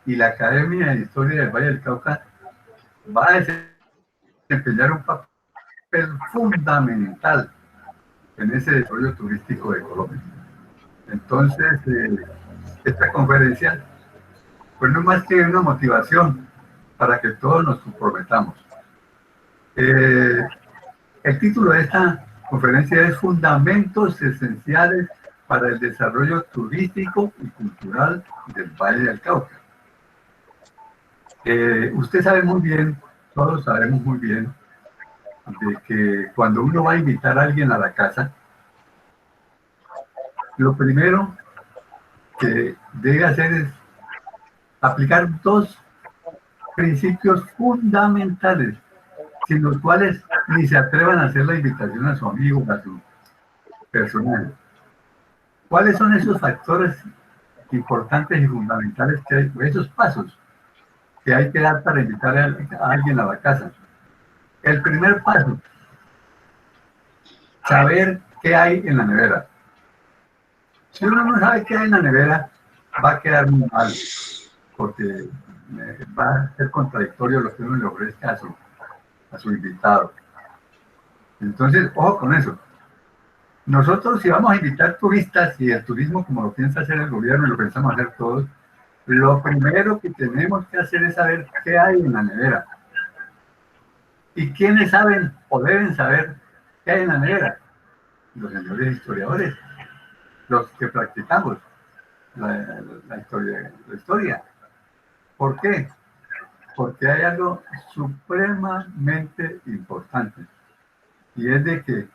y la Academia de Historia del Valle del Cauca va a desempeñar un papel fundamental en ese desarrollo turístico de Colombia. Entonces, esta conferencia, pues no más que una motivación para que todos nos comprometamos. El título de esta conferencia es Fundamentos Esenciales para el Desarrollo Turístico y Cultural del Valle del Cauca. Usted sabe muy bien, todos sabemos muy bien, de que cuando uno va a invitar a alguien a la casa, lo primero que debe hacer es aplicar dos principios fundamentales, sin los cuales ni se atrevan a hacer la invitación a su amigo, a su personal. ¿Cuáles son esos factores importantes y fundamentales que hay, esos pasos que hay que dar para invitar a alguien a la casa? El primer paso, saber qué hay en la nevera. Si uno no sabe qué hay en la nevera, va a quedar muy mal, porque va a ser contradictorio lo que uno le ofrezca a su invitado. Entonces, ojo con eso. Nosotros, si vamos a invitar turistas, y el turismo como lo piensa hacer el gobierno y lo pensamos hacer todos, lo primero que tenemos que hacer es saber qué hay en la nevera. ¿Y quiénes saben o deben saber qué hay en la nevera? Los señores historiadores, los que practicamos la historia. ¿Por qué? Porque hay algo supremamente importante, y es de que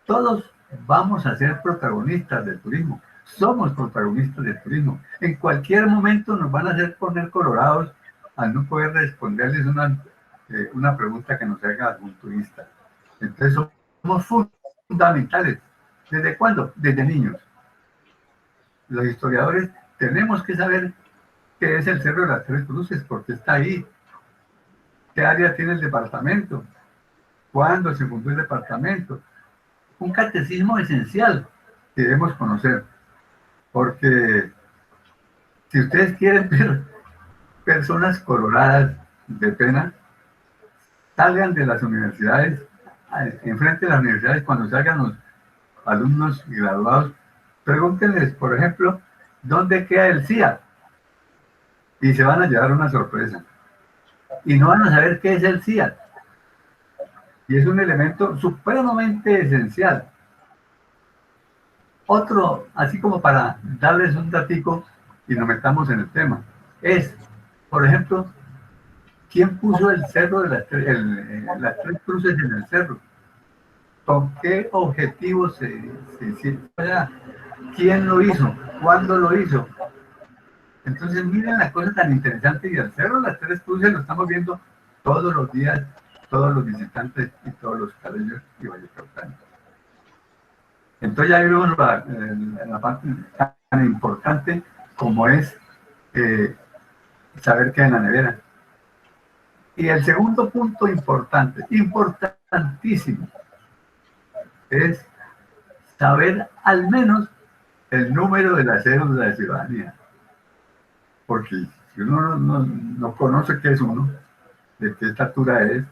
todos vamos a ser protagonistas del turismo. Somos protagonistas del turismo. En cualquier momento nos van a hacer poner colorados al no poder responderles una pregunta que nos haga algún turista. Entonces somos fundamentales. ¿Desde cuándo? Desde niños. Los historiadores tenemos que saber qué es el Cerro de las Tres Cruces, porque está ahí. ¿Qué área tiene el departamento? ¿Cuándo se fundó el departamento? Un catecismo esencial que debemos conocer, porque si ustedes quieren ver personas coloradas de pena, salgan de las universidades, enfrente de las universidades, cuando salgan los alumnos graduados, pregúntenles, por ejemplo, ¿dónde queda el CIA? Y se van a llevar una sorpresa. Y no van a saber qué es el CIA. Y es un elemento supremamente esencial. Otro, así como para darles un datico y nos metamos en el tema, es, por ejemplo, ¿quién puso el cerro de las tres cruces en el cerro? ¿Con qué objetivo se hicieron? ¿Quién lo hizo? ¿Cuándo lo hizo? Entonces, miren la cosa tan interesante, y el cerro de las tres cruces lo estamos viendo todos los días, todos los visitantes y todos los caleños y vallecaucanos. Entonces ya vimos la parte tan importante como es saber qué hay en la nevera. Y el segundo punto importante, importantísimo, es saber al menos el número de la cédula de ciudadanía. Porque si uno no conoce qué es uno, de qué estatura es,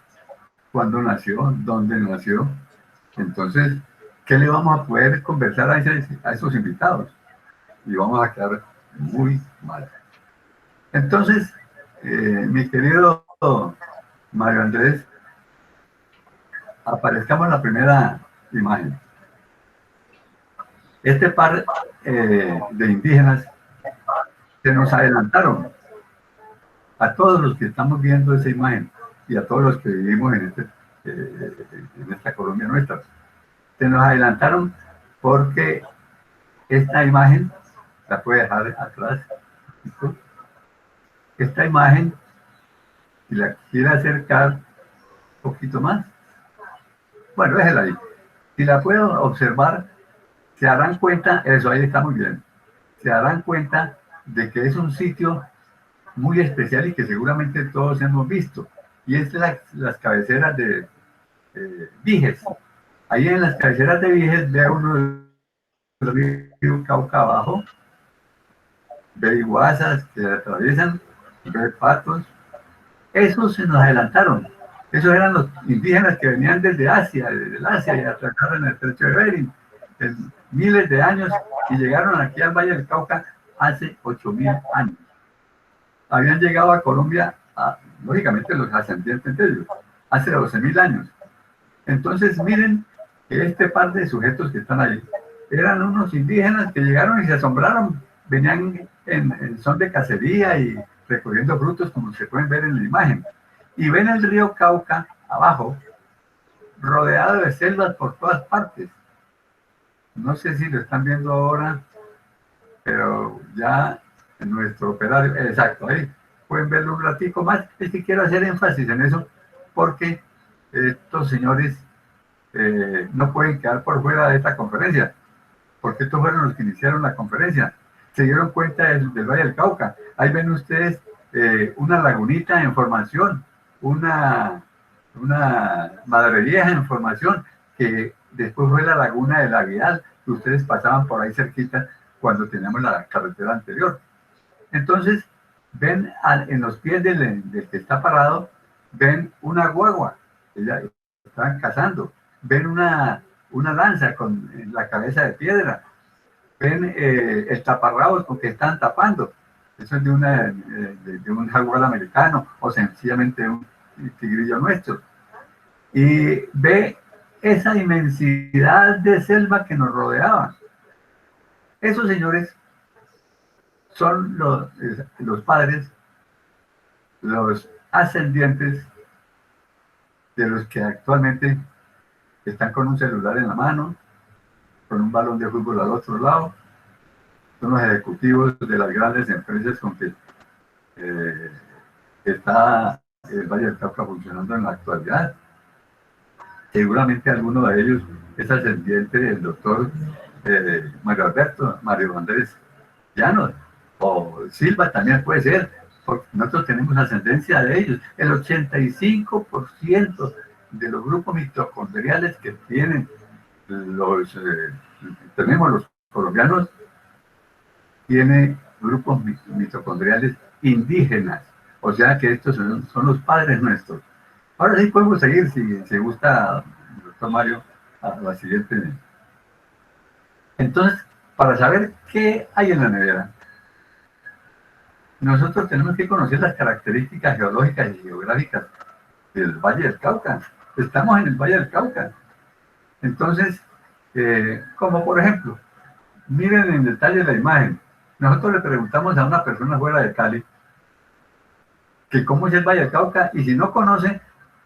cuándo nació, dónde nació, entonces, ¿qué le vamos a poder conversar a esos invitados? Y vamos a quedar muy mal. Entonces, mi querido Mario Andrés, aparezcamos en la primera imagen. Este par de indígenas se nos adelantaron a todos los que estamos viendo esa imagen y a todos los que vivimos en esta Colombia nuestra. Se nos adelantaron porque esta imagen la puede dejar atrás. ¿Listo? Esta imagen, si la quiere acercar un poquito más, bueno, déjela ahí. Si la puedo observar, se darán cuenta, eso ahí está muy bien, se darán cuenta de que es un sitio muy especial y que seguramente todos hemos visto, y es las cabeceras de Viges. Ahí en las cabeceras de Viges ve uno el río Cauca abajo, ve iguazas que atraviesan, ve patos. Esos se nos adelantaron. Esos eran los indígenas que venían desde el Asia y atracaron el estrecho de Bering en miles de años y llegaron aquí al Valle del Cauca hace 8.000 años. Habían llegado a Colombia, lógicamente los ascendientes de ellos, hace 12.000 años. Entonces miren que este par de sujetos que están ahí eran unos indígenas que llegaron y se asombraron, venían en son de cacería y recogiendo frutos como se pueden ver en la imagen. Y ven el río Cauca abajo, rodeado de selvas por todas partes. No sé si lo están viendo ahora, pero ya en nuestro operario, exacto, ahí pueden verlo un ratico más. Es que quiero hacer énfasis en eso, porque estos señores no pueden quedar por fuera de esta conferencia, porque estos fueron los que iniciaron la conferencia. Se dieron cuenta del Valle del Cauca. Ahí ven ustedes una lagunita en formación, una madre vieja en formación, que después fue la laguna de la Vial, que ustedes pasaban por ahí cerquita cuando teníamos la carretera anterior. Entonces, ven en los pies del que está parado, ven una guagua, ella estaban cazando, ven una lanza con la cabeza de piedra, ven el taparrabos con que están tapando, eso es de un jaguar americano o sencillamente de un tigrillo nuestro. Y ve esa inmensidad de selva que nos rodeaba. Esos señores son los padres, los ascendientes de los que actualmente están con un celular en la mano, con un balón de fútbol al otro lado. Son los ejecutivos de las grandes empresas con que está el Valle del Cauca funcionando en la actualidad. Seguramente alguno de ellos es ascendiente del doctor Mario Andrés Llanos, o Silva también puede ser, porque nosotros tenemos ascendencia de ellos. El 85% de los grupos mitocondriales que tenemos los colombianos, tiene grupos mitocondriales indígenas, o sea que estos son los padres nuestros. Ahora sí podemos seguir, si gusta, doctor Mario, a la siguiente. Entonces, para saber qué hay en la nevera, nosotros tenemos que conocer las características geológicas y geográficas del Valle del Cauca. Estamos en el Valle del Cauca. Entonces, como por ejemplo, miren en detalle la imagen. Nosotros le preguntamos a una persona fuera de Cali que cómo es el Valle del Cauca, y si no conoce,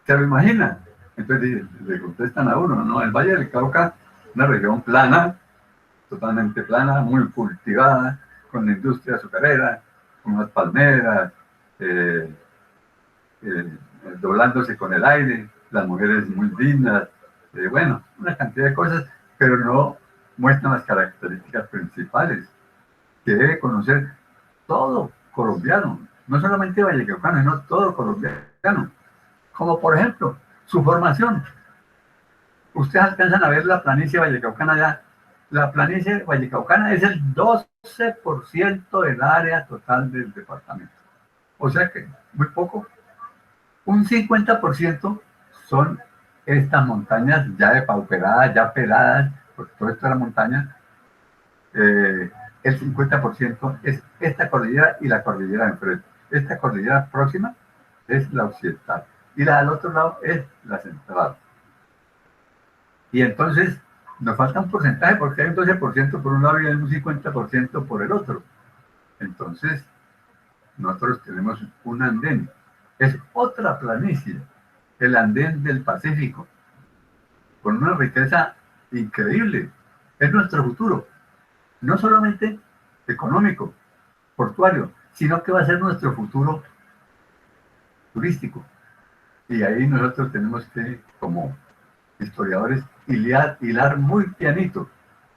se lo imagina. Entonces le contestan a uno, ¿no? El Valle del Cauca, una región plana, totalmente plana, muy cultivada, con la industria azucarera, con unas palmeras, doblándose con el aire, las mujeres muy lindas, bueno, una cantidad de cosas, pero no muestran las características principales que debe conocer todo colombiano, no solamente vallecaucano, sino todo colombiano, como por ejemplo su formación. Ustedes alcanzan a ver la planicie vallecaucana ya. La planicie vallecaucana es el 12% del área total del departamento. O sea que muy poco. Un 50% son estas montañas ya depauperadas, ya peladas, porque todo esto era montaña. El 50% es esta cordillera y la cordillera de enfrente. Esta cordillera próxima es la occidental y la del otro lado es la central. Y entonces nos falta un porcentaje porque hay un 12% por un lado y hay un 50% por el otro. Entonces nosotros tenemos un andén. Es otra planicie, el andén del Pacífico, con una riqueza increíble. Es nuestro futuro, no solamente económico, portuario, sino que va a ser nuestro futuro turístico. Y ahí nosotros tenemos que, como historiadores, hilar muy pianito,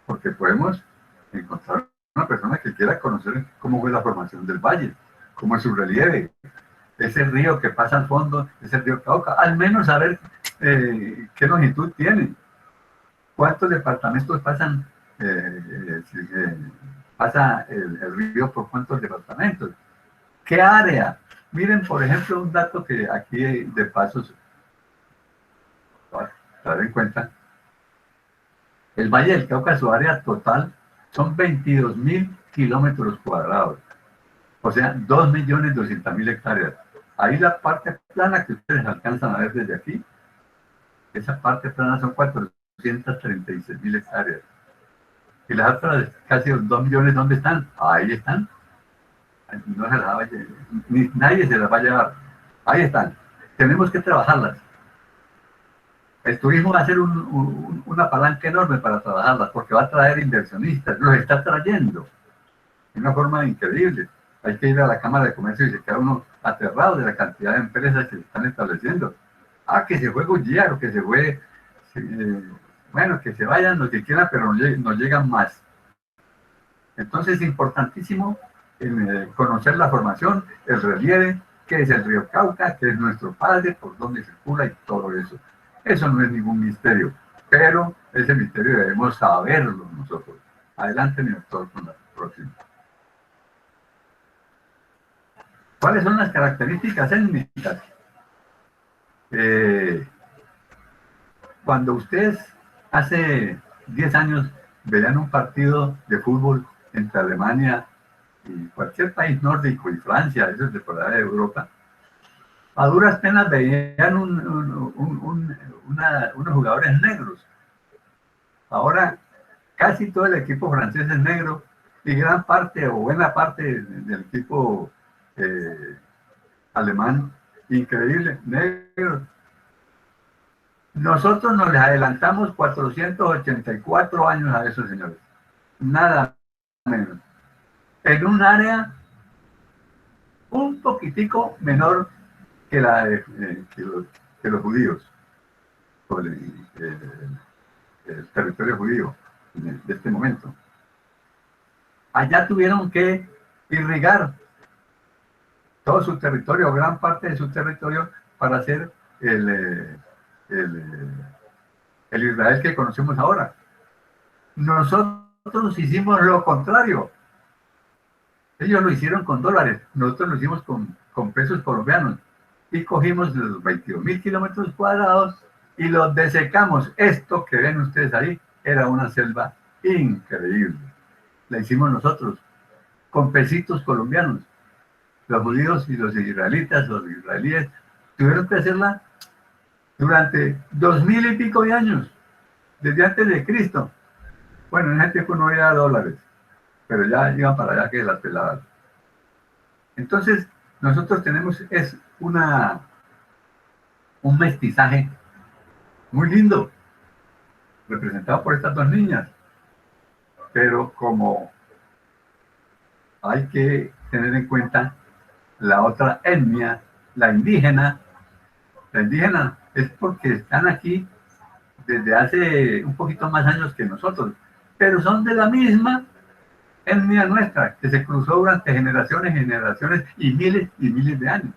porque podemos encontrar una persona que quiera conocer cómo fue la formación del valle, cómo es su relieve, ese río que pasa al fondo, ese río Cauca, al menos saber qué longitud tiene, cuántos departamentos pasan pasa el río por cuántos departamentos. ¿Qué área? Miren, por ejemplo, un dato que aquí de paso dar en cuenta. El Valle del Cauca, su área total, son 22.000 kilómetros cuadrados. O sea, 2.200.000 hectáreas. Ahí la parte plana que ustedes alcanzan a ver desde aquí, esa parte plana son 436.000 hectáreas. Y las otras casi 2 millones, ¿dónde están? Ahí están. No se las va a llevar, ni nadie se las va a llevar. Ahí están. Tenemos que trabajarlas. El turismo va a ser una palanca enorme para trabajarlas, porque va a traer inversionistas, los está trayendo de una forma increíble. Hay que ir a la Cámara de Comercio y se queda uno aterrado de la cantidad de empresas que se están estableciendo. Ah, que se fue Goodyear, o que se fue, bueno, que se vayan los que quieran, pero no llegan más. Entonces es importantísimo conocer la formación, el relieve, qué es el río Cauca, qué es nuestro padre, por dónde circula y todo eso. Eso no es ningún misterio, pero ese misterio debemos saberlo nosotros. Adelante, mi doctor, con la próxima. ¿Cuáles son las características étnicas? Cuando ustedes hace 10 años veían un partido de fútbol entre Alemania y cualquier país nórdico y Francia, esos de por allá de Europa, a duras penas veían unos jugadores negros. Ahora casi todo el equipo francés es negro y gran parte o buena parte del equipo alemán, increíble, negro. Nosotros nos les adelantamos 484 años a esos señores, nada menos, en un área un poquitico menor que la que los judíos, por el territorio judío de este momento. Allá tuvieron que irrigar todo su territorio, gran parte de su territorio, para hacer el Israel que conocemos ahora. Nosotros hicimos lo contrario. Ellos lo hicieron con dólares, nosotros lo hicimos con pesos colombianos. Y cogimos los 22.000 kilómetros cuadrados y los desecamos. Esto que ven ustedes ahí era una selva increíble. La hicimos nosotros, con pesitos colombianos. Los judíos y los israelitas, los israelíes, tuvieron que hacerla durante 2.000 y pico de años, desde antes de Cristo. Bueno, en ese tiempo no había dólares, pero ya iban para allá que las pelaban. Entonces, nosotros tenemos un mestizaje muy lindo, representado por estas dos niñas, pero como hay que tener en cuenta la otra etnia, la indígena es porque están aquí desde hace un poquito más años que nosotros, pero son de la misma etnia nuestra, que se cruzó durante generaciones, generaciones y miles de años.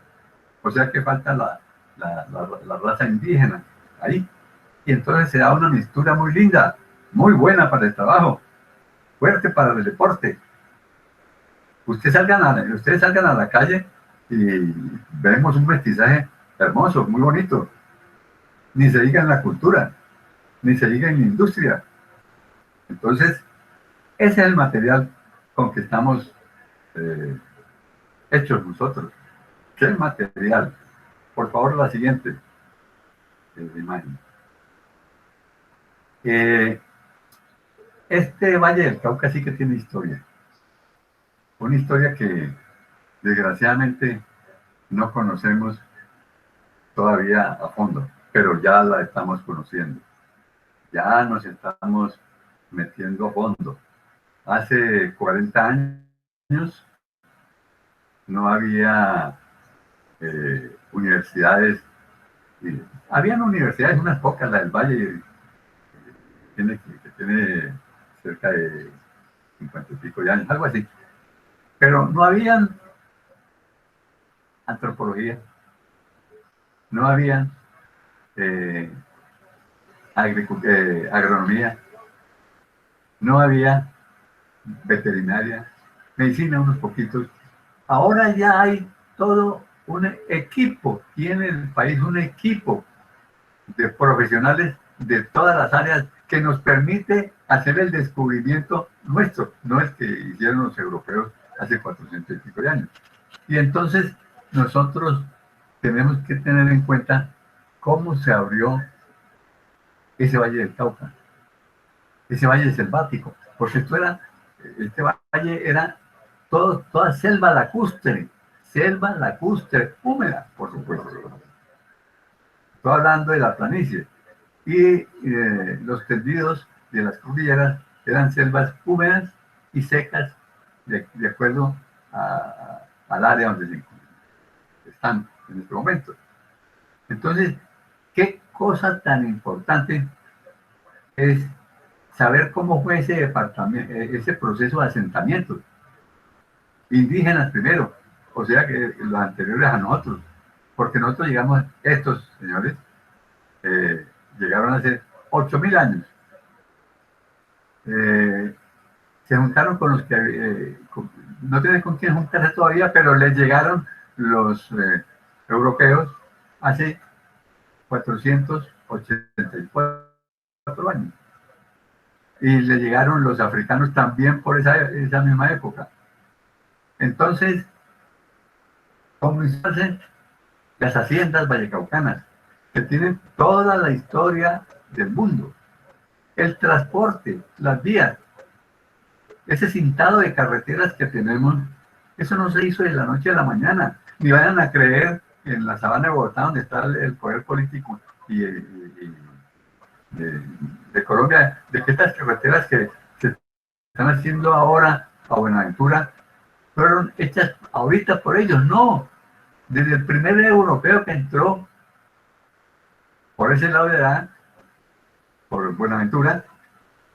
O sea que falta la raza indígena ahí. Y entonces se da una mixtura muy linda, muy buena para el trabajo, fuerte para el deporte. Ustedes salgan a la calle y vemos un mestizaje hermoso, muy bonito. Ni se diga en la cultura, ni se diga en la industria. Entonces, ese es el material con que estamos hechos nosotros. ¿Qué material? Por favor, la siguiente imagen. Este Valle del Cauca sí que tiene historia. Una historia que desgraciadamente no conocemos todavía a fondo, pero ya la estamos conociendo. Ya nos estamos metiendo a fondo. Hace 40 años no había universidades. Habían universidades, unas pocas, la del Valle, que tiene cerca de 50 y pico de años, algo así. Pero no habían antropología, no habían agronomía, no había veterinaria, medicina unos poquitos. Ahora ya hay todo un equipo, tiene el país un equipo de profesionales de todas las áreas que nos permite hacer el descubrimiento nuestro, no es que hicieron los europeos hace 400 y pico de años. Y entonces nosotros tenemos que tener en cuenta cómo se abrió ese valle del Cauca, ese valle selvático, porque este valle era toda selva lacustre, húmeda, por supuesto. Estoy hablando de la planicie. Y los tendidos de las cordilleras eran selvas húmedas y secas de acuerdo al área donde están en este momento. Entonces, qué cosa tan importante es saber cómo fue ese departamento, ese proceso de asentamiento. Indígenas primero, o sea que los anteriores a nosotros, porque nosotros llegamos, estos señores, llegaron hace 8.000 años. Se juntaron con los que no tienen con quién juntarse todavía, pero les llegaron los europeos hace 484 años. Y le llegaron los africanos también por esa misma época. Entonces, comenzaron las haciendas vallecaucanas, que tienen toda la historia del mundo. El transporte, las vías, ese cintado de carreteras que tenemos, eso no se hizo de la noche a la mañana. Ni vayan a creer en la sabana de Bogotá, donde está el poder político de Colombia, de que estas carreteras que se están haciendo ahora a Buenaventura fueron hechas ahorita por ellos. No, desde el primer europeo que entró por ese lado de allá, por Buenaventura,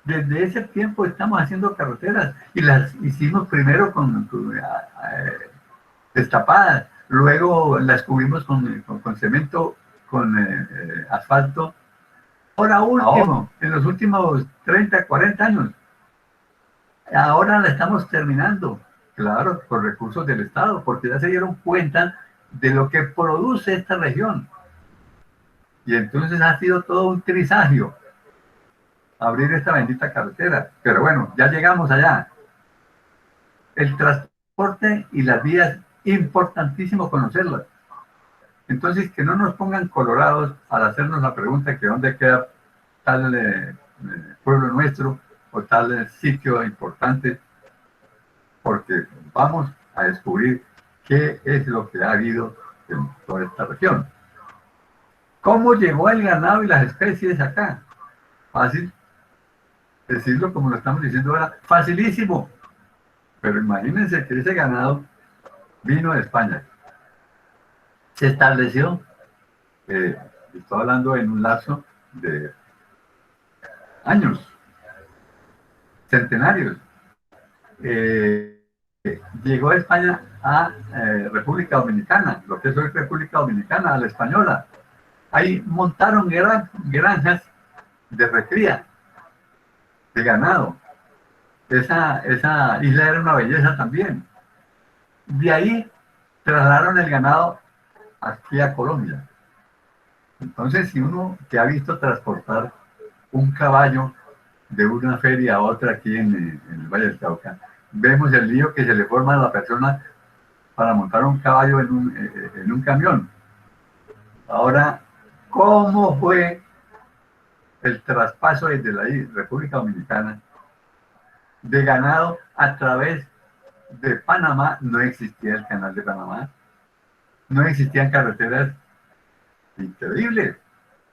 desde ese tiempo estamos haciendo carreteras y las hicimos primero con destapadas, luego las cubrimos con cemento, con asfalto. Ahora último, en los últimos 30, 40 años, ahora la estamos terminando, claro, con recursos del Estado, porque ya se dieron cuenta de lo que produce esta región. Y entonces ha sido todo un trisagio abrir esta bendita carretera. Pero bueno, ya llegamos allá. El transporte y las vías, importantísimo conocerlas. Entonces, que no nos pongan colorados al hacernos la pregunta que dónde queda tal pueblo nuestro o tal sitio importante, porque vamos a descubrir qué es lo que ha habido en toda esta región. ¿Cómo llegó el ganado y las especies acá? Fácil decirlo como lo estamos diciendo ahora, facilísimo. Pero imagínense que ese ganado vino de España. Se estableció, estoy hablando en un lapso de años, centenarios. Llegó de España a República Dominicana, lo que es hoy República Dominicana, a la española. Ahí montaron granjas de recría, de ganado. Esa isla era una belleza también. De ahí trasladaron el ganado aquí a Colombia. Entonces, si uno que ha visto transportar un caballo de una feria a otra aquí en el Valle del Cauca, vemos el lío que se le forma a la persona para montar un caballo en un camión. Ahora, ¿cómo fue el traspaso desde la República Dominicana de ganado a través de Panamá? No existía el canal de Panamá, no existían carreteras increíbles.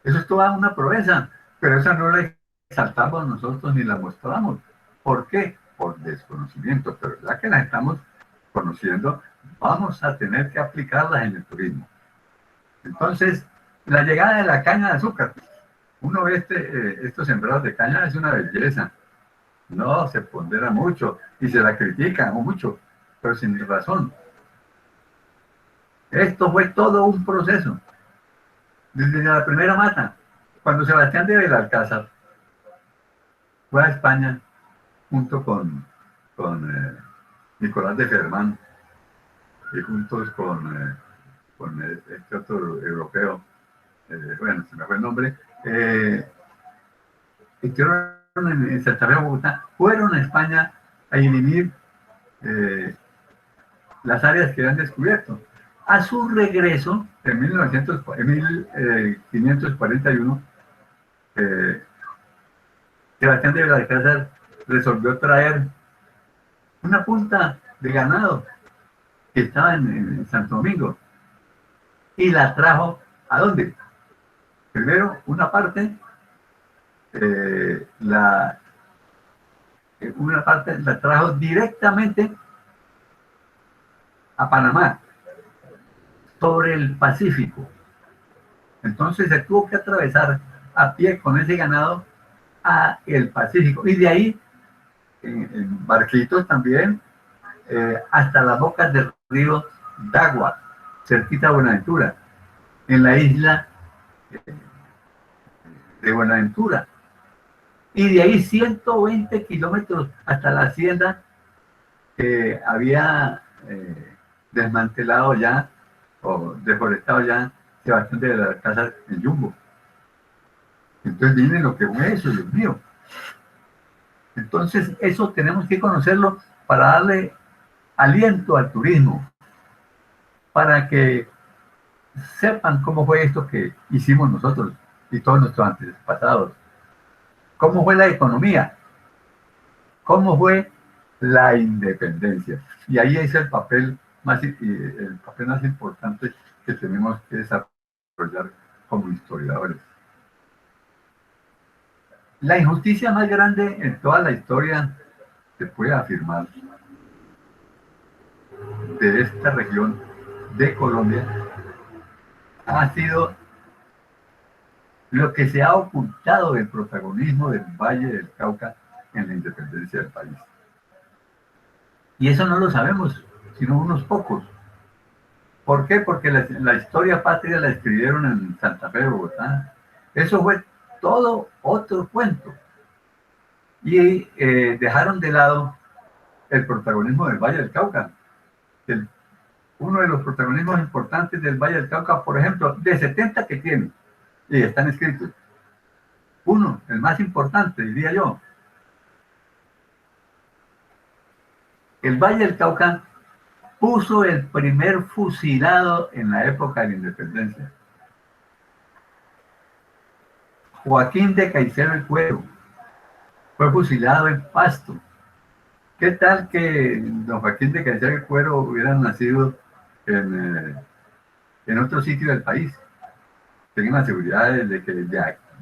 Eso es toda una proeza, pero esa no la exaltamos nosotros ni la mostramos. ¿Por qué? Por desconocimiento, pero ya que las estamos conociendo, vamos a tener que aplicarlas en el turismo. Entonces, la llegada de la caña de azúcar. Uno ve estos sembrados de caña, es una belleza. No, se pondera mucho y se la critica mucho, pero sin razón. Esto fue todo un proceso. Desde la primera mata, cuando Sebastián de Belalcázar fue a España junto con Nicolás de Fermán, y juntos con este otro europeo, bueno, se me fue el nombre, estuvieron en Santa Fe, Bogotá, fueron a España a dirimir las áreas que habían descubierto. A su regreso, en 1541, Sebastián de Belalcázar resolvió traer una punta de ganado que estaba en Santo Domingo y la trajo ¿a dónde? Primero, una parte, una parte la trajo directamente a Panamá, sobre el Pacífico. Entonces se tuvo que atravesar a pie con ese ganado a el Pacífico. Y de ahí, en barquitos también, hasta las bocas del río Dagua, cerquita de Buenaventura, en la isla de Buenaventura. Y de ahí 120 kilómetros hasta la hacienda que había desmantelado ya o deforestado ya Sebastián de Belalcázar en Jumbo. Entonces viene lo que fue eso, Dios mío. Entonces eso tenemos que conocerlo para darle aliento al turismo, para que sepan cómo fue esto que hicimos nosotros y todos nuestros antepasados, cómo fue la economía, cómo fue la independencia. Y ahí es el papel más importante que tenemos que desarrollar como historiadores. La injusticia más grande en toda la historia, se puede afirmar, de esta región de Colombia, ha sido lo que se ha ocultado del protagonismo del Valle del Cauca en la independencia del país. Y eso no lo sabemos, sino unos pocos. ¿Por qué? Porque la historia patria la escribieron en Santa Fe, Bogotá. Eso fue todo otro cuento. Y dejaron de lado el protagonismo del Valle del Cauca. Uno de los protagonismos importantes del Valle del Cauca, por ejemplo, de 70 que tiene, y están escritos. Uno, el más importante, diría yo. El Valle del Cauca puso el primer fusilado en la época de la independencia. Joaquín de Caicedo y Cuero fue fusilado en Pasto. ¿Qué tal que don Joaquín de Caicedo y Cuero hubiera nacido en otro sitio del país? Tengan la seguridad de que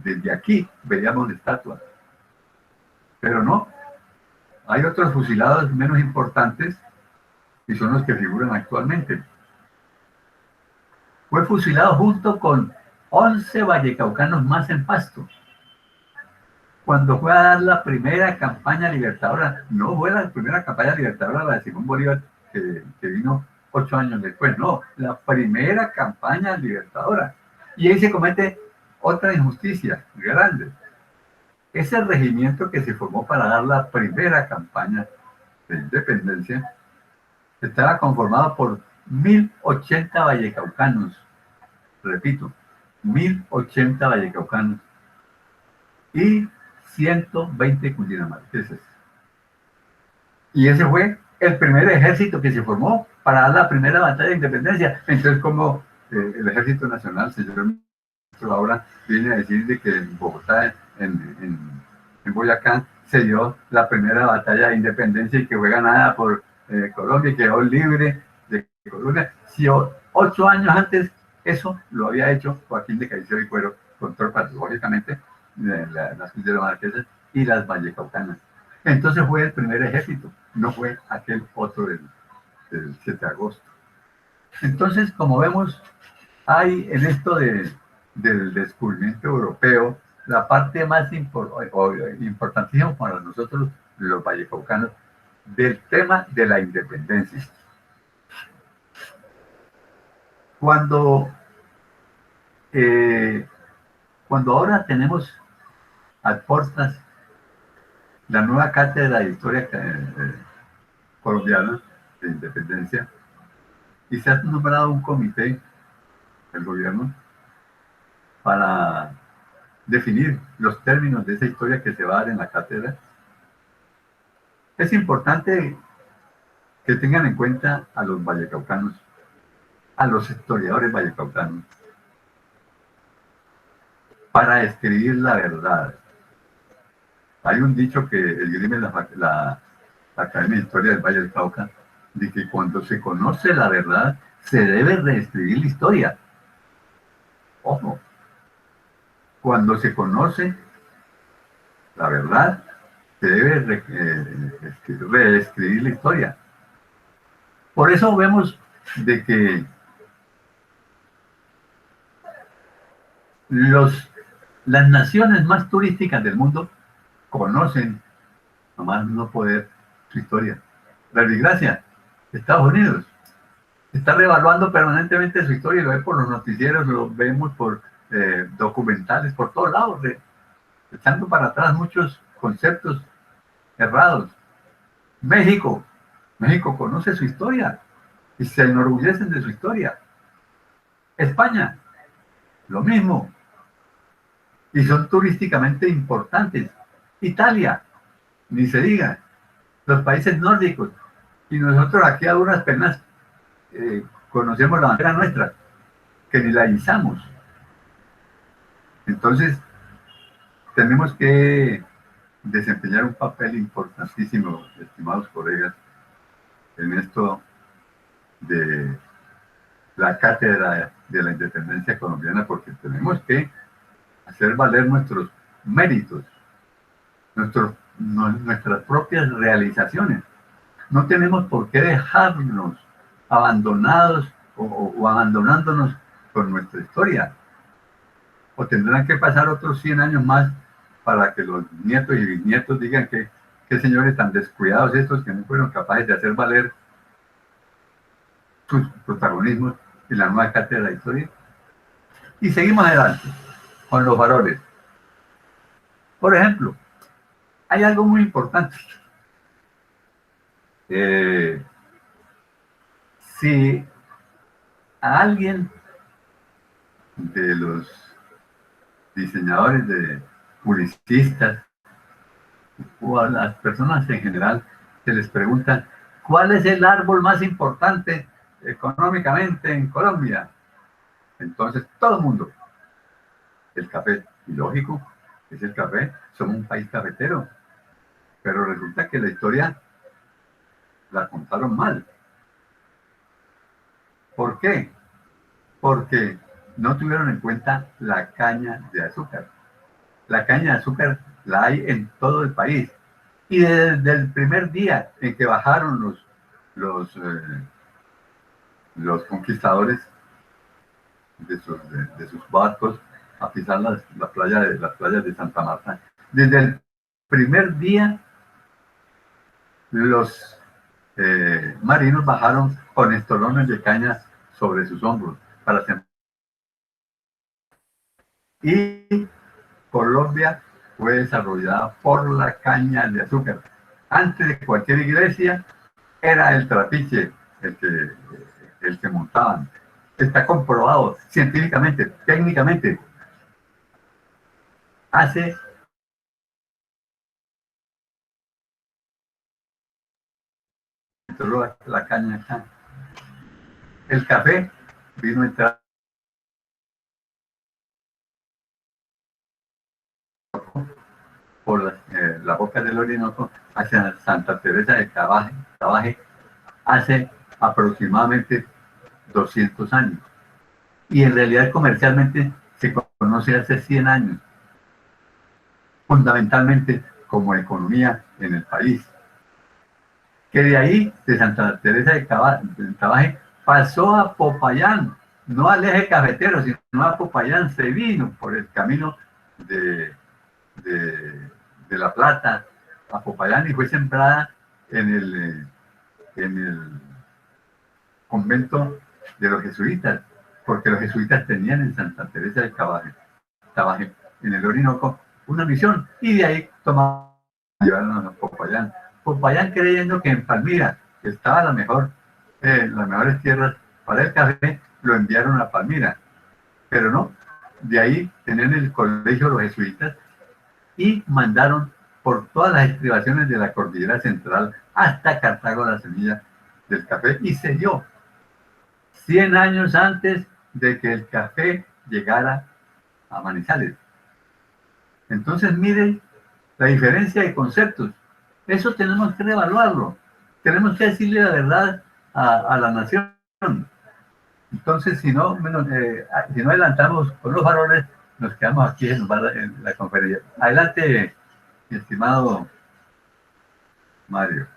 desde aquí veíamos la estatua. Pero no, hay otros fusilados menos importantes y son los que figuran actualmente. Fue fusilado junto con 11 vallecaucanos más en Pasto. Cuando fue a dar la primera campaña libertadora, no fue la primera campaña libertadora la de Simón Bolívar, que vino 8 años después, no, la primera campaña libertadora. Y ahí se comete otra injusticia grande. Ese regimiento que se formó para dar la primera campaña de independencia estaba conformado por 1080 vallecaucanos, repito, 1080 vallecaucanos y 120 cundinamarqueses. Y ese fue el primer ejército que se formó para dar la primera batalla de independencia. Entonces, como el Ejército Nacional, señor ahora viene a decir de que en Bogotá, en Boyacá, se dio la primera batalla de independencia y que fue ganada por Colombia y quedó libre de Colombia. Si 8 años antes eso lo había hecho Joaquín de Caicedo y Cuero con tropas, lógicamente, las cundinamarquesas y las vallecaucanas. Entonces fue el primer ejército, no fue aquel otro del 7 de agosto. Entonces, como vemos, hay en esto del descubrimiento europeo, la parte más importantísima para nosotros, los vallecaucanos, del tema de la independencia. Cuando ahora tenemos a portas la nueva cátedra de historia colombiana de independencia, y se ha nombrado un comité del gobierno para definir los términos de esa historia que se va a dar en la cátedra. Es importante que tengan en cuenta a los vallecaucanos, a los historiadores vallecaucanos, para escribir la verdad. Hay un dicho que esgrime la Academia de Historia del Valle del Cauca, de que cuando se conoce la verdad, se debe reescribir la historia. Ojo, cuando se conoce la verdad, se debe reescribir la historia. Por eso vemos de que las naciones más turísticas del mundo conocen, nomás no poder, su historia. La desgracia, Estados Unidos está reevaluando permanentemente su historia, lo ve por los noticieros, lo vemos por documentales, por todos lados, echando para atrás muchos conceptos errados. México conoce su historia y se enorgullecen de su historia. España, lo mismo, y son turísticamente importantes. Italia, ni se diga, los países nórdicos, y nosotros aquí a duras penas conocemos la bandera nuestra, que ni la izamos. Entonces, tenemos que desempeñar un papel importantísimo, estimados colegas, en esto de la cátedra de la independencia colombiana, porque tenemos que hacer valer nuestros méritos, nuestras propias realizaciones. No tenemos por qué dejarnos abandonados o abandonándonos con nuestra historia. O tendrán que pasar otros 100 años más para que los nietos y bisnietos digan que qué señores tan descuidados estos que no fueron capaces de hacer valer sus protagonismos en la nueva cátedra de historia. Y seguimos adelante con los varones. Por ejemplo, hay algo muy importante. Si a alguien de los diseñadores, de publicistas o a las personas en general se les pregunta ¿cuál es el árbol más importante económicamente en Colombia? Entonces todo el mundo, el café, y lógico, es el café, somos un país cafetero, pero resulta que la historia la contaron mal. ¿Por qué? Porque no tuvieron en cuenta la caña de azúcar. La caña de azúcar la hay en todo el país. Y desde el primer día en que bajaron los conquistadores de sus barcos a pisar las playas de Santa Marta, desde el primer día los marinos bajaron con estolones de caña sobre sus hombros para sembrar. Y Colombia fue desarrollada por la caña de azúcar. Antes de cualquier iglesia era el trapiche el que montaban. Está comprobado científicamente, técnicamente. Hace la caña acá. El café vino a entrar por la boca del Orinoco hacia Santa Teresa de Cabaje hace aproximadamente 200 años. Y en realidad comercialmente se conoce hace 100 años, fundamentalmente como economía en el país. Que de ahí, de Santa Teresa de Cabaje, pasó a Popayán, no al eje cafetero, sino a Popayán. Se vino por el camino de La Plata a Popayán y fue sembrada en el convento de los jesuitas, porque los jesuitas tenían en Santa Teresa de Cabaje, en el Orinoco, una misión, y de ahí llevaron a Popayán. Popayán creyendo que en Palmira que estaba las mejores tierras para el café, lo enviaron a Palmira. Pero no, de ahí tenían el colegio de los jesuitas y mandaron por todas las estribaciones de la cordillera central hasta Cartago la semilla del café y se dio 100 años antes de que el café llegara a Manizales. Entonces, miren la diferencia de conceptos. Eso tenemos que evaluarlo. Tenemos que decirle la verdad a la nación. Entonces, si no adelantamos con los varones, nos quedamos aquí en la conferencia. Adelante, mi estimado Mario.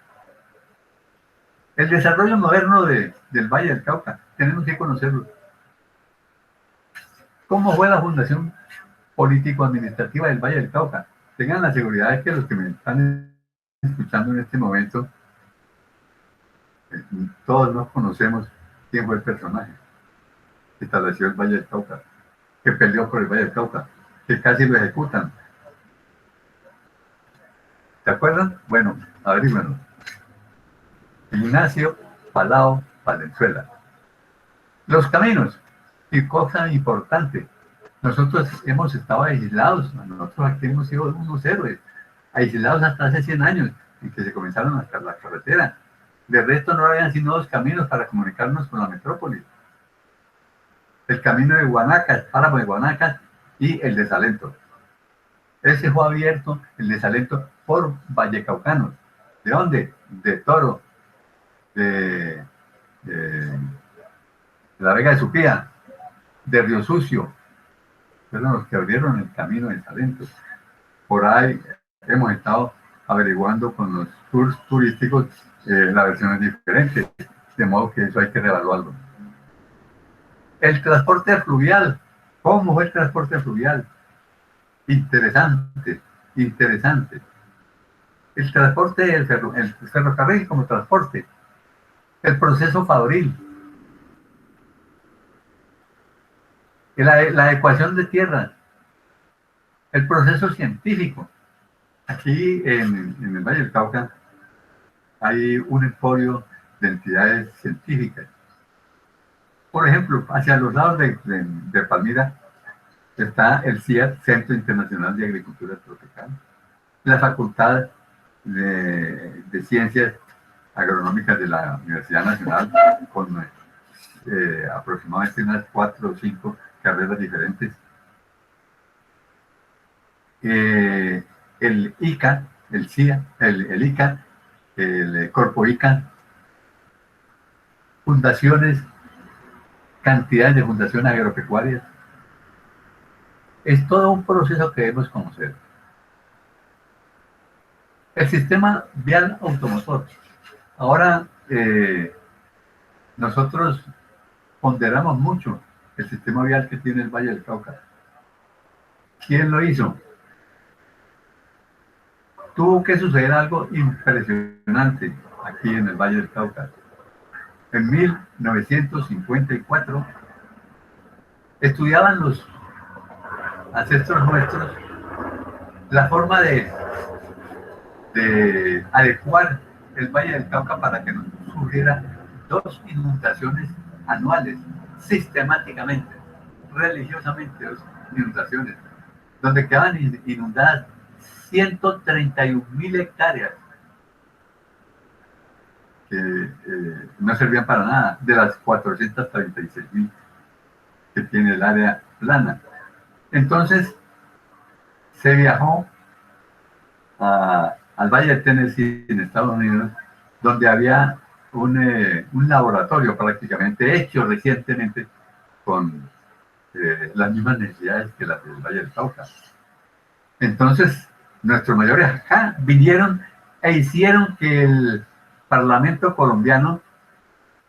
El desarrollo moderno del Valle del Cauca, tenemos que conocerlo. ¿Cómo fue la fundación político-administrativa del Valle del Cauca? Tengan la seguridad de que los que me están escuchando en este momento, todos nos conocemos quién fue el personaje que estableció el Valle del Cauca, que peleó por el Valle del Cauca, que casi lo ejecutan. ¿Se acuerdan? Bueno, averígüenlo. Ignacio Palau Valenzuela. Los caminos, y cosa importante, nosotros hemos estado aislados, nosotros aquí hemos sido unos héroes, aislados hasta hace 100 años, en que se comenzaron a hacer la carretera. De resto no habían sino 2 caminos para comunicarnos con la metrópoli. El camino de Guanacas, páramo de Guanacas, y el de Salento. Ese fue abierto, el de Salento, por vallecaucanos. ¿De dónde? De Toro, de la Vega de Supía, de Río Sucio. Fueron los que abrieron el camino de Salento. Por ahí hemos estado averiguando con los tours turísticos la versión es diferente, de modo que eso hay que reevaluarlo. El transporte fluvial. ¿Cómo fue el transporte fluvial? Interesante, interesante. El transporte, el ferrocarril como transporte. El proceso fabril. La ecuación de tierras. El proceso científico. Aquí en el Valle del Cauca hay un emporio de entidades científicas. Por ejemplo, hacia los lados de Palmira está el CIAT, Centro Internacional de Agricultura Tropical, la Facultad de Ciencias Agronómicas de la Universidad Nacional, con aproximadamente unas 4 o 5 carreras diferentes. El ICA, el CIA, el ICA, el Corpo ICA, fundaciones, cantidades de fundaciones agropecuarias. Es todo un proceso que debemos conocer. El sistema vial automotor. Ahora nosotros ponderamos mucho el sistema vial que tiene el Valle del Cauca. ¿Quién lo hizo? Tuvo que suceder algo impresionante aquí en el Valle del Cauca. En 1954 estudiaban los ancestros nuestros la forma de adecuar el Valle del Cauca para que no sufriera 2 inundaciones anuales, sistemáticamente, religiosamente, 2 inundaciones, donde quedaban inundadas 131.000 hectáreas que no servían para nada, de las 436.000 que tiene el área plana. Entonces se viajó al Valle de Tennessee en Estados Unidos, donde había un laboratorio prácticamente hecho recientemente con las mismas necesidades que las del Valle del Cauca. Entonces nuestros mayores acá vinieron e hicieron que el Parlamento colombiano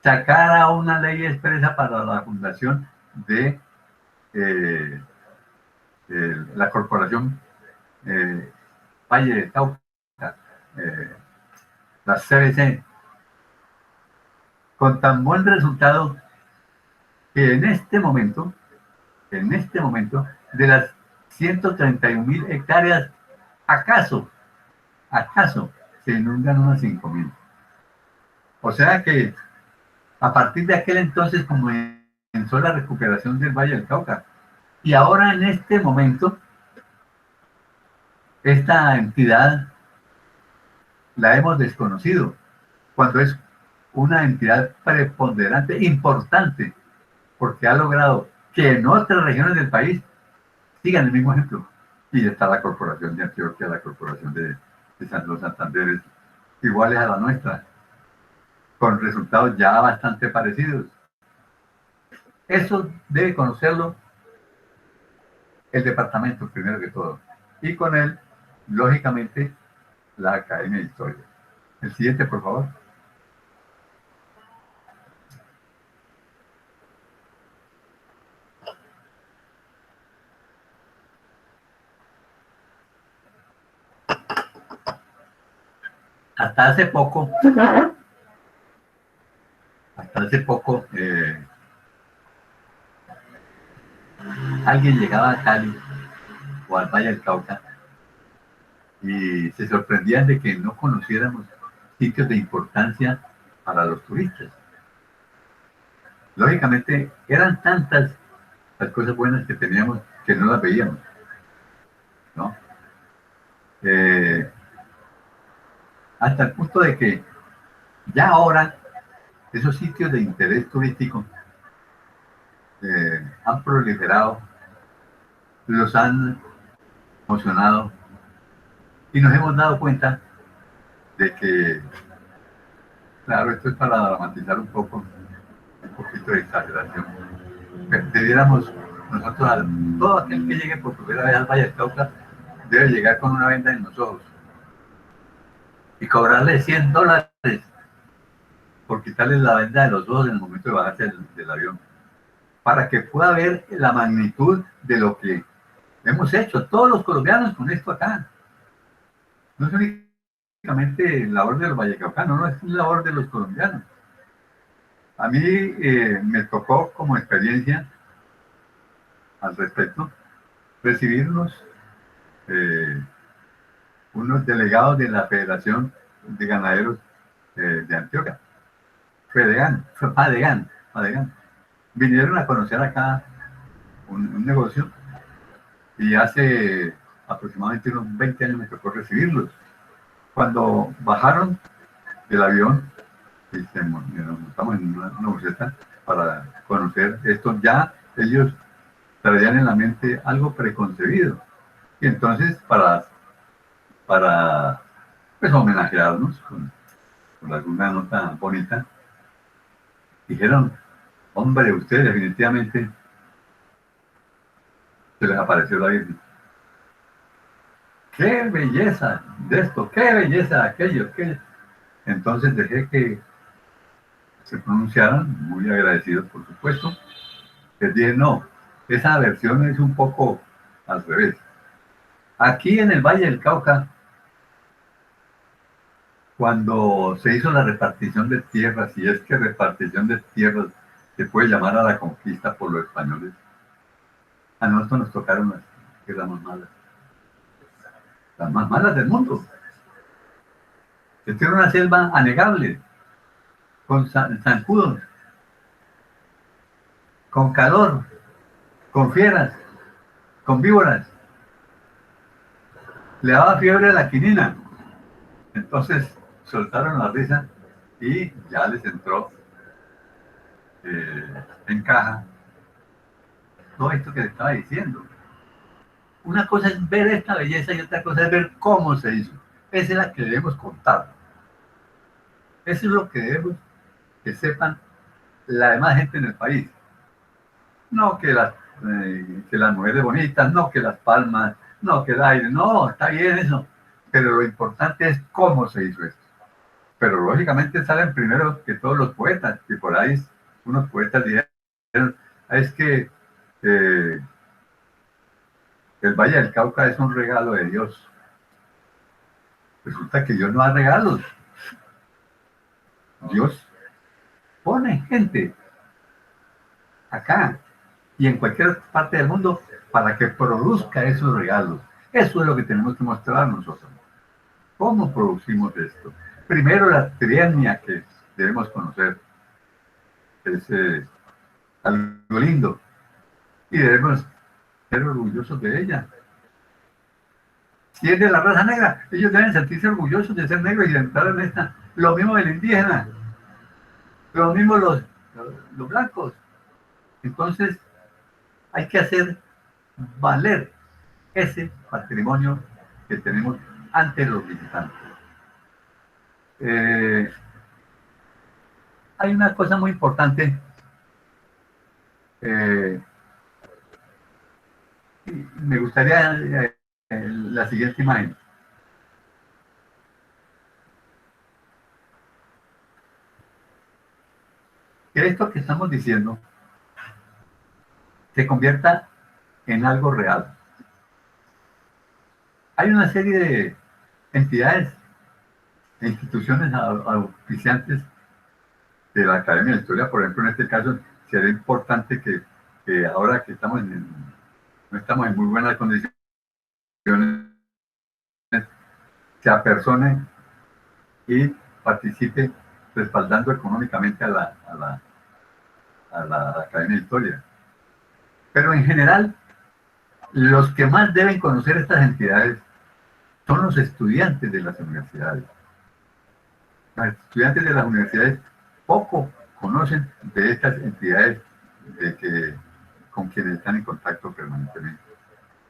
sacara una ley expresa para la fundación de la Corporación Valle del Cauca, la CBC, con tan buen resultado que en este momento, de las 131.000 hectáreas, acaso, se inundan unas 5.000. O sea que a partir de aquel entonces comenzó la recuperación del Valle del Cauca. Y ahora en este momento, esta entidad la hemos desconocido, cuando es una entidad preponderante, importante, porque ha logrado que en otras regiones del país sigan el mismo ejemplo. Y está la Corporación de Antioquia, la Corporación de los Santanderes, iguales a la nuestra, con resultados ya bastante parecidos. Eso debe conocerlo el departamento, primero que todo. Y con él, lógicamente, la Academia de Historia. El siguiente, por favor. Hasta hace poco, alguien llegaba a Cali o al Valle del Cauca y se sorprendían de que no conociéramos sitios de importancia para los turistas. Lógicamente, eran tantas las cosas buenas que teníamos que no las veíamos, ¿no? Hasta el punto de que ya ahora esos sitios de interés turístico han proliferado, los han emocionado y nos hemos dado cuenta de que, claro, esto es para dramatizar un poquito de exageración. Debiéramos nosotros, todo aquel que llegue por primera vez al Valle del Cauca, debe llegar con una venda en los ojos y cobrarle $100 por quitarle la venda de los ojos en el momento de bajarse del avión, para que pueda ver la magnitud de lo que hemos hecho todos los colombianos con esto acá. No es únicamente labor de los vallecaucanos, no es labor de los colombianos. A mí me tocó como experiencia al respecto recibir unos delegados de la Federación de Ganaderos de Antioquia, FADEGAN. Vinieron a conocer acá un negocio y hace aproximadamente unos 20 años me tocó recibirlos. Cuando bajaron del avión, y nos montamos en una buseta para conocer esto, ya ellos traían en la mente algo preconcebido. Y entonces, para pues, homenajearnos con alguna nota bonita, dijeron: hombre, ustedes definitivamente se les apareció la Virgen. ¡Qué belleza de esto! ¡Qué belleza de aquello! Entonces dejé que se pronunciaran, muy agradecidos por supuesto. Les dije: no, esa versión es un poco al revés. Aquí en el Valle del Cauca, cuando se hizo la repartición de tierras, y es que repartición de tierras se puede llamar a la conquista por los españoles, a nosotros nos tocaron las tierras más malas del mundo. Esta era una selva anegable, con zancudos, con calor, con fieras, con víboras. Le daba fiebre a la quinina. Entonces soltaron la risa y ya les entró en caja todo esto que les estaba diciendo. Una cosa es ver esta belleza y otra cosa es ver cómo se hizo. Esa es la que debemos contar. Eso es lo que debemos que sepan la demás gente en el país. No que las mujeres bonitas, no que las palmas, no que el aire, no, está bien eso. Pero lo importante es cómo se hizo esto. Pero lógicamente salen primero que todos los poetas, que por ahí unos poetas dijeron: es que el Valle del Cauca es un regalo de Dios. Resulta que Dios no da regalos. Dios pone gente acá y en cualquier parte del mundo para que produzca esos regalos. Eso es lo que tenemos que mostrar nosotros. ¿Cómo producimos esto? Primero la triennia que debemos conocer. Es algo lindo y debemos ser orgullosos de ella. Si es de la raza negra, ellos deben sentirse orgullosos de ser negros y de entrar en esta. Lo mismo del indígena, lo mismo los blancos. Entonces, hay que hacer valer ese patrimonio que tenemos ante los visitantes. Hay una cosa muy importante. Me gustaría la siguiente imagen. Que esto que estamos diciendo se convierta en algo real. Hay una serie de entidades e instituciones auspiciantes de la Academia de Historia. Por ejemplo, en este caso, sería importante que ahora que no estamos en muy buenas condiciones, se apersone y participe respaldando económicamente a la Academia de Historia. Pero en general, los que más deben conocer estas entidades son los estudiantes de las universidades. Los estudiantes de las universidades poco conocen de estas entidades con quienes están en contacto permanentemente.